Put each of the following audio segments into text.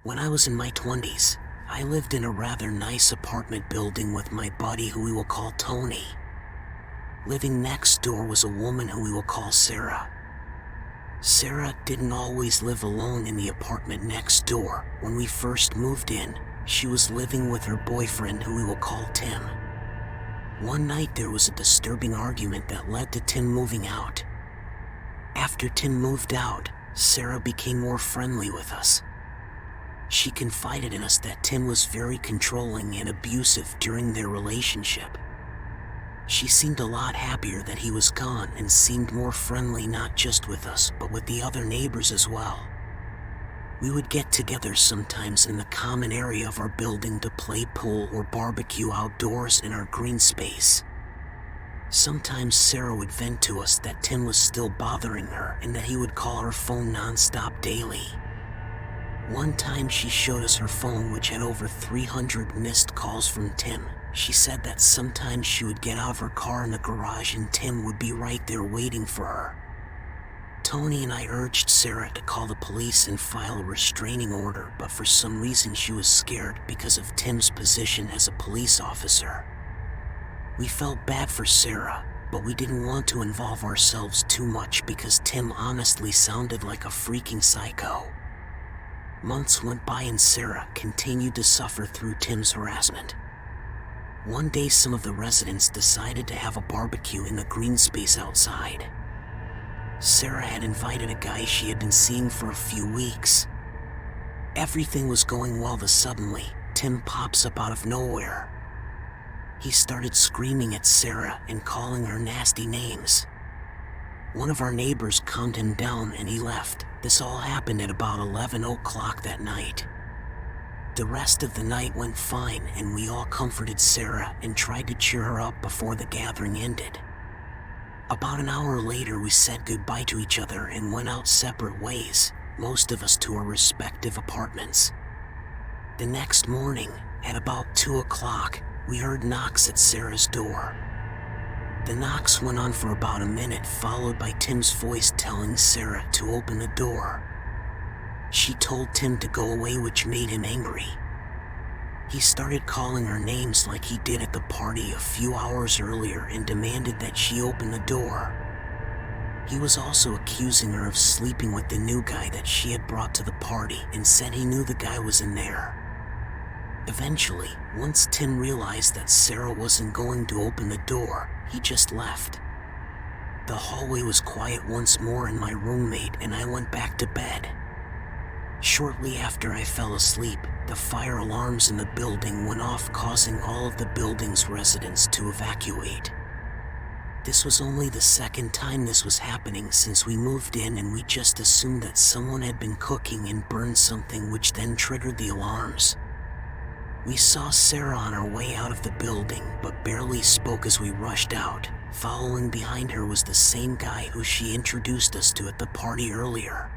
When I was in my 20s, I lived in a rather nice apartment building with my buddy who we will call Tony. Living next door was a woman who we will call Sarah. Sarah didn't always live alone in the apartment next door. When we first moved in, she was living with her boyfriend who we will call Tim. One night there was a disturbing argument that led to Tim moving out. After Tim moved out, Sarah became more friendly with us. She confided in us that Tim was very controlling and abusive during their relationship. She seemed a lot happier that he was gone and seemed more friendly not just with us but with the other neighbors as well. We would get together sometimes in the common area of our building to play pool or barbecue outdoors in our green space. Sometimes Sarah would vent to us that Tim was still bothering her and that he would call her phone non-stop daily. One time she showed us her phone, which had over 300 missed calls from Tim. She said that sometimes she would get out of her car in the garage and Tim would be right there waiting for her. Tony and I urged Sarah to call the police and file a restraining order, but for some reason she was scared because of Tim's position as a police officer. We felt bad for Sarah, but we didn't want to involve ourselves too much because Tim honestly sounded like a freaking psycho. Months went by and Sarah continued to suffer through Tim's harassment. One day some of the residents decided to have a barbecue in the green space outside. Sarah had invited a guy she had been seeing for a few weeks. Everything was going well, but suddenly, Tim pops up out of nowhere. He started screaming at Sarah and calling her nasty names. One of our neighbors calmed him down and he left. This all happened at about 11 o'clock that night. The rest of the night went fine and we all comforted Sarah and tried to cheer her up before the gathering ended. About an hour later we said goodbye to each other and went out separate ways, most of us to our respective apartments. The next morning, at about 2 o'clock, we heard knocks at Sarah's door. The knocks went on for about a minute, followed by Tim's voice telling Sarah to open the door. She told Tim to go away, which made him angry. He started calling her names like he did at the party a few hours earlier and demanded that she open the door. He was also accusing her of sleeping with the new guy that she had brought to the party and said he knew the guy was in there. Eventually, once Tim realized that Sarah wasn't going to open the door, he just left. The hallway was quiet once more and my roommate and I went back to bed. Shortly after I fell asleep, the fire alarms in the building went off, causing all of the building's residents to evacuate. This was only the second time this was happening since we moved in, and we just assumed that someone had been cooking and burned something, which then triggered the alarms. We saw Sarah on her way out of the building, but barely spoke as we rushed out. Following behind her was the same guy who she introduced us to at the party earlier.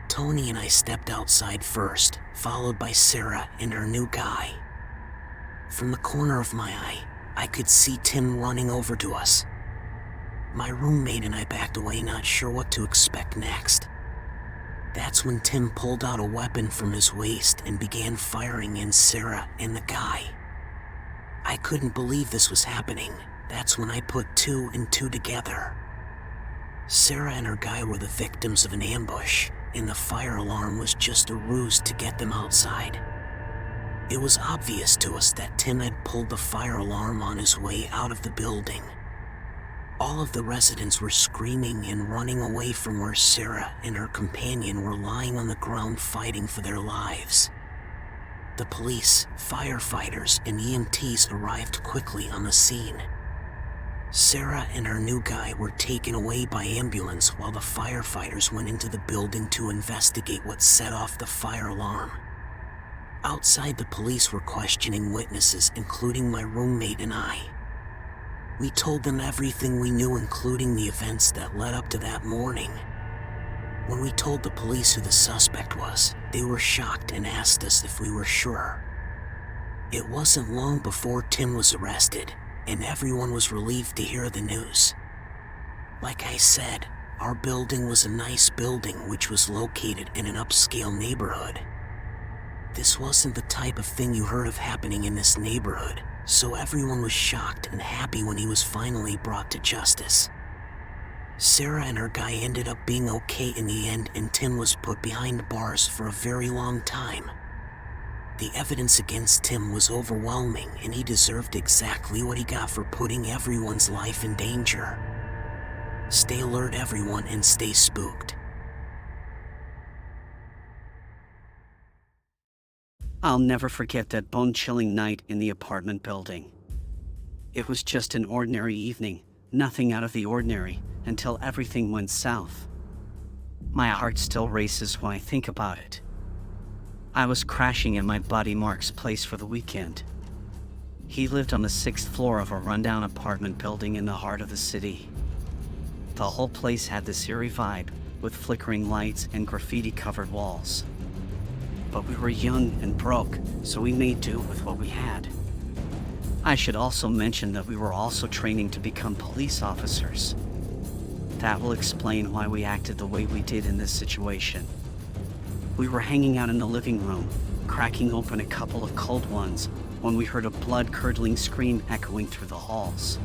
Tony and I stepped outside first, followed by Sarah and her new guy. From the corner of my eye, I could see Tim running over to us. My roommate and I backed away, not sure what to expect next. That's when Tim pulled out a weapon from his waist and began firing in Sarah and the guy. I couldn't believe this was happening. That's when I put 2 and 2 together. Sarah and her guy were the victims of an ambush, and the fire alarm was just a ruse to get them outside. It was obvious to us that Tim had pulled the fire alarm on his way out of the building. All of the residents were screaming and running away from where Sarah and her companion were lying on the ground fighting for their lives. The police, firefighters, and EMTs arrived quickly on the scene. Sarah and her new guy were taken away by ambulance while the firefighters went into the building to investigate what set off the fire alarm. Outside, the police were questioning witnesses, including my roommate and I. We told them everything we knew, including the events that led up to that morning. When we told the police who the suspect was, they were shocked and asked us if we were sure. It wasn't long before Tim was arrested, and everyone was relieved to hear the news. Like I said, our building was a nice building which was located in an upscale neighborhood. This wasn't the type of thing you heard of happening in this neighborhood, so everyone was shocked and happy when he was finally brought to justice. Sarah and her guy ended up being okay in the end, and Tim was put behind bars for a very long time. The evidence against Tim was overwhelming, and he deserved exactly what he got for putting everyone's life in danger. Stay alert, everyone, and stay spooked. I'll never forget that bone-chilling night in the apartment building. It was just an ordinary evening, nothing out of the ordinary, until everything went south. My heart still races when I think about it. I was crashing at my buddy Mark's place for the weekend. He lived on the 6th floor of a rundown apartment building in the heart of the city. The whole place had this eerie vibe, with flickering lights and graffiti-covered walls. But we were young and broke, so we made do with what we had. I should also mention that we were also training to become police officers. That will explain why we acted the way we did in this situation. We were hanging out in the living room, cracking open a couple of cold ones, when we heard a blood-curdling scream echoing through the halls.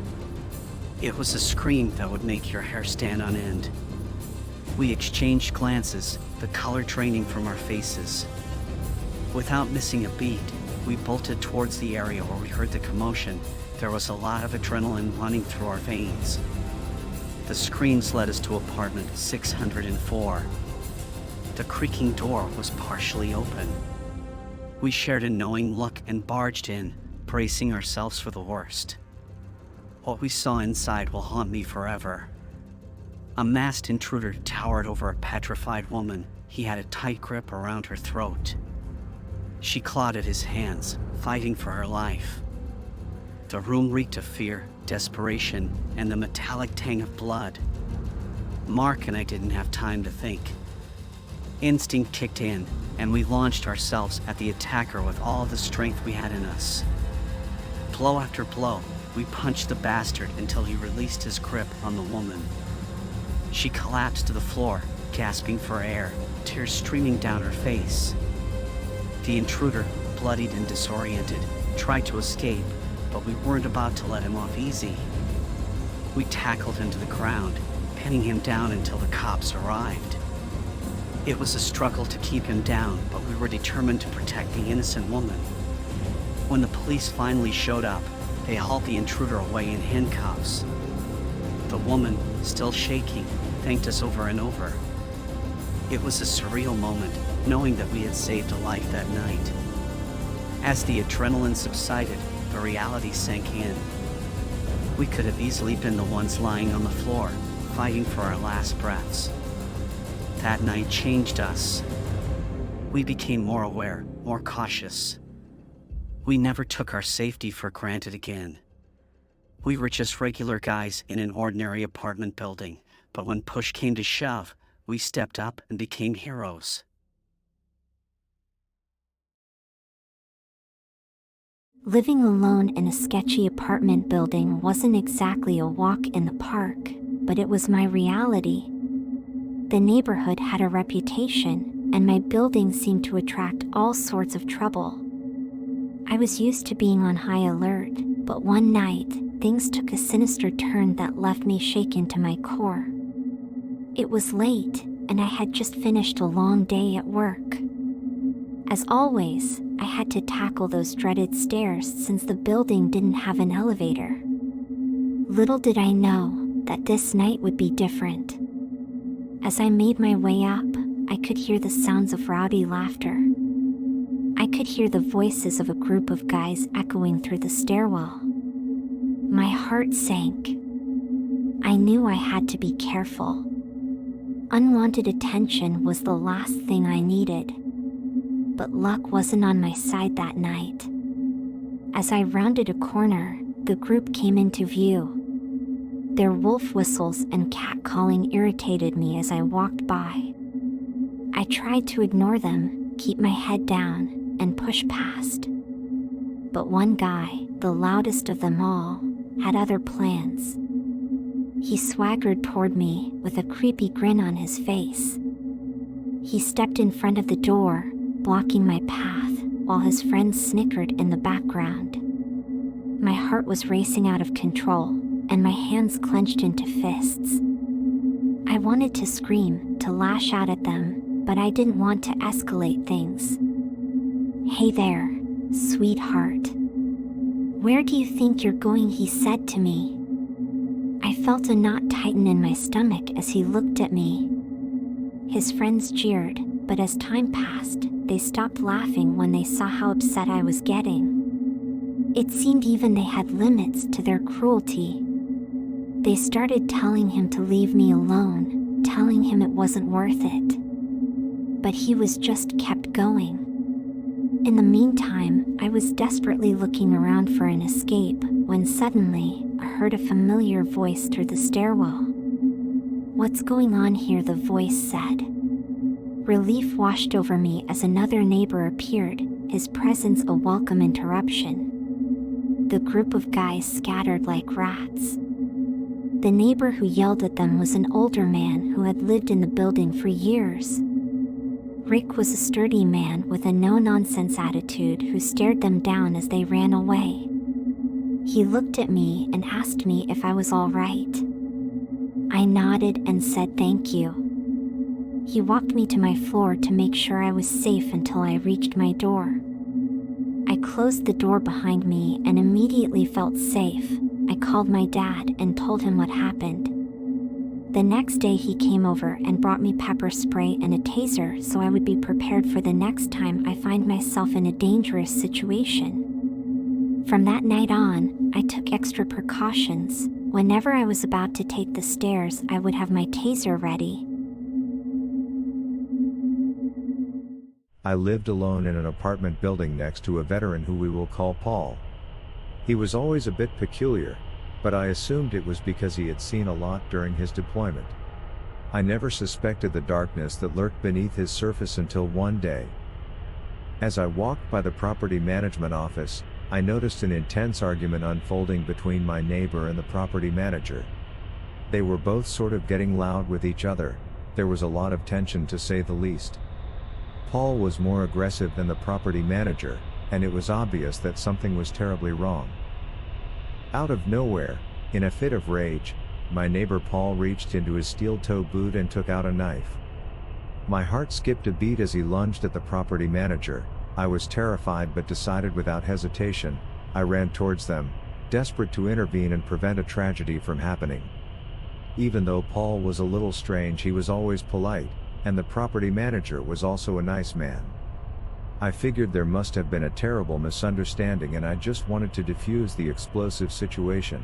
It was a scream that would make your hair stand on end. We exchanged glances, the color draining from our faces. Without missing a beat, we bolted towards the area where we heard the commotion. There was a lot of adrenaline running through our veins. The screams led us to apartment 604. The creaking door was partially open. We shared a knowing look and barged in, bracing ourselves for the worst. What we saw inside will haunt me forever. A masked intruder towered over a petrified woman. He had a tight grip around her throat. She clawed at his hands, fighting for her life. The room reeked of fear, desperation, and the metallic tang of blood. Mark and I didn't have time to think. Instinct kicked in, and we launched ourselves at the attacker with all the strength we had in us. Blow after blow, we punched the bastard until he released his grip on the woman. She collapsed to the floor, gasping for air, tears streaming down her face. The intruder, bloodied and disoriented, tried to escape, but we weren't about to let him off easy. We tackled him to the ground, pinning him down until the cops arrived. It was a struggle to keep him down, but we were determined to protect the innocent woman. When the police finally showed up, they hauled the intruder away in handcuffs. The woman, still shaking, thanked us over and over. It was a surreal moment, knowing that we had saved a life that night. As the adrenaline subsided, the reality sank in. We could have easily been the ones lying on the floor, fighting for our last breaths. That night changed us. We became more aware, more cautious. We never took our safety for granted again. We were just regular guys in an ordinary apartment building, but when push came to shove, we stepped up and became heroes. Living alone in a sketchy apartment building wasn't exactly a walk in the park, but it was my reality. The neighborhood had a reputation, and my building seemed to attract all sorts of trouble. I was used to being on high alert, but one night, things took a sinister turn that left me shaken to my core. It was late, and I had just finished a long day at work. As always, I had to tackle those dreaded stairs since the building didn't have an elevator. Little did I know that this night would be different. As I made my way up, I could hear the sounds of rowdy laughter. I could hear the voices of a group of guys echoing through the stairwell. My heart sank. I knew I had to be careful. Unwanted attention was the last thing I needed. But luck wasn't on my side that night. As I rounded a corner, the group came into view. Their wolf whistles and cat-calling irritated me as I walked by. I tried to ignore them, keep my head down, and push past. But one guy, the loudest of them all, had other plans. He swaggered toward me with a creepy grin on his face. He stepped in front of the door, blocking my path, while his friends snickered in the background. My heart was racing out of control, and my hands clenched into fists. I wanted to scream, to lash out at them, but I didn't want to escalate things. "Hey there, sweetheart. Where do you think you're going?" he said to me. I felt a knot tighten in my stomach as he looked at me. His friends jeered, but as time passed, they stopped laughing when they saw how upset I was getting. It seemed even they had limits to their cruelty. They started telling him to leave me alone, telling him it wasn't worth it. But he just kept going. In the meantime, I was desperately looking around for an escape when suddenly I heard a familiar voice through the stairwell. "What's going on here?" the voice said. Relief washed over me as another neighbor appeared, his presence a welcome interruption. The group of guys scattered like rats. The neighbor who yelled at them was an older man who had lived in the building for years. Rick was a sturdy man with a no-nonsense attitude who stared them down as they ran away. He looked at me and asked me if I was all right. I nodded and said thank you. He walked me to my floor to make sure I was safe until I reached my door. I closed the door behind me and immediately felt safe. I called my dad and told him what happened. The next day he came over and brought me pepper spray and a taser so I would be prepared for the next time I find myself in a dangerous situation. From that night on, I took extra precautions. Whenever I was about to take the stairs, I would have my taser ready. I lived alone in an apartment building next to a veteran who we will call Paul. He was always a bit peculiar, but I assumed it was because he had seen a lot during his deployment. I never suspected the darkness that lurked beneath his surface until one day. As I walked by the property management office, I noticed an intense argument unfolding between my neighbor and the property manager. They were both sort of getting loud with each other. There was a lot of tension, to say the least. Paul was more aggressive than the property manager, and it was obvious that something was terribly wrong. Out of nowhere, in a fit of rage, my neighbor Paul reached into his steel-toe boot and took out a knife. My heart skipped a beat as he lunged at the property manager. I was terrified but decided without hesitation. I ran towards them, desperate to intervene and prevent a tragedy from happening. Even though Paul was a little strange, he was always polite, and the property manager was also a nice man. I figured there must have been a terrible misunderstanding and I just wanted to defuse the explosive situation.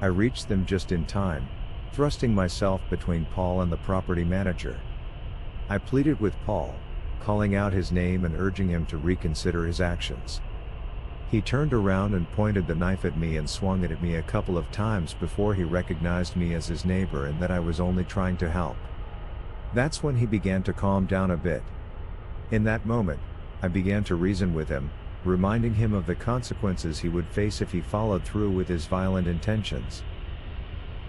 I reached them just in time, thrusting myself between Paul and the property manager. I pleaded with Paul, calling out his name and urging him to reconsider his actions. He turned around and pointed the knife at me and swung it at me a couple of times before he recognized me as his neighbor and that I was only trying to help. That's when he began to calm down a bit. In that moment, I began to reason with him, reminding him of the consequences he would face if he followed through with his violent intentions.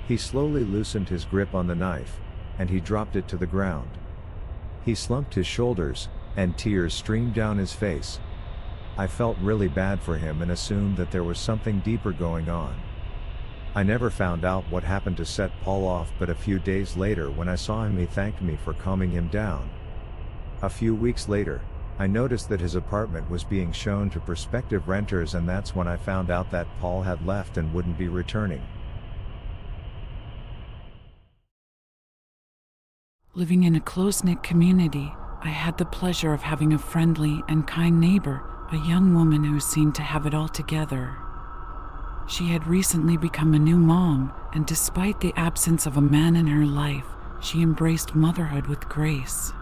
He slowly loosened his grip on the knife, and he dropped it to the ground. He slumped his shoulders, and tears streamed down his face. I felt really bad for him and assumed that there was something deeper going on. I never found out what happened to set Paul off, but a few days later when I saw him, he thanked me for calming him down. A few weeks later, I noticed that his apartment was being shown to prospective renters, and that's when I found out that Paul had left and wouldn't be returning. Living in a close-knit community, I had the pleasure of having a friendly and kind neighbor, a young woman who seemed to have it all together. She had recently become a new mom, and despite the absence of a man in her life, she embraced motherhood with grace.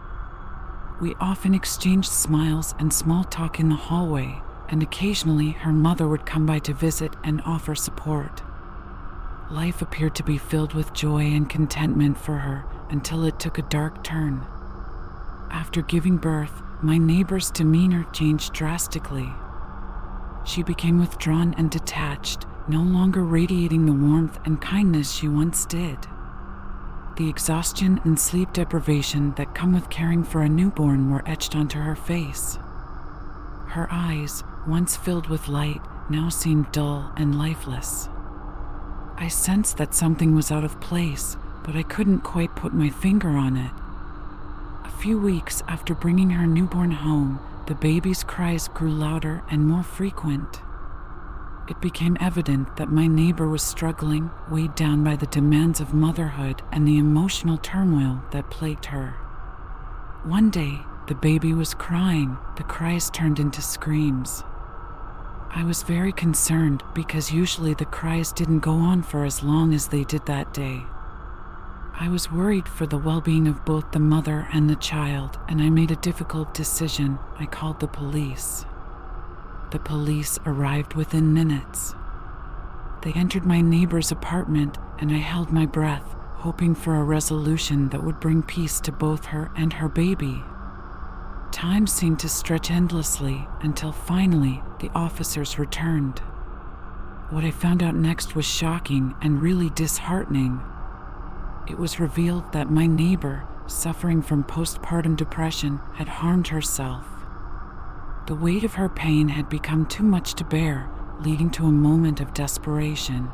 We often exchanged smiles and small talk in the hallway, and occasionally her mother would come by to visit and offer support. Life appeared to be filled with joy and contentment for her until it took a dark turn. After giving birth, my neighbor's demeanor changed drastically. She became withdrawn and detached, no longer radiating the warmth and kindness she once did. The exhaustion and sleep deprivation that come with caring for a newborn were etched onto her face. Her eyes, once filled with light, now seemed dull and lifeless. I sensed that something was out of place, but I couldn't quite put my finger on it. A few weeks after bringing her newborn home, the baby's cries grew louder and more frequent. It became evident that my neighbor was struggling, weighed down by the demands of motherhood and the emotional turmoil that plagued her. One day, the baby was crying. The cries turned into screams. I was very concerned because usually the cries didn't go on for as long as they did that day. I was worried for the well-being of both the mother and the child, and I made a difficult decision. I called the police. The police arrived within minutes. They entered my neighbor's apartment, and I held my breath, hoping for a resolution that would bring peace to both her and her baby. Time seemed to stretch endlessly until finally the officers returned. What I found out next was shocking and really disheartening. It was revealed that my neighbor, suffering from postpartum depression, had harmed herself. The weight of her pain had become too much to bear, leading to a moment of desperation.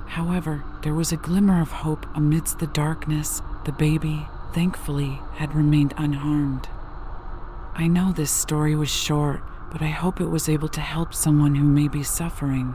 However, there was a glimmer of hope amidst the darkness. The baby, thankfully, had remained unharmed. I know this story was short, but I hope it was able to help someone who may be suffering.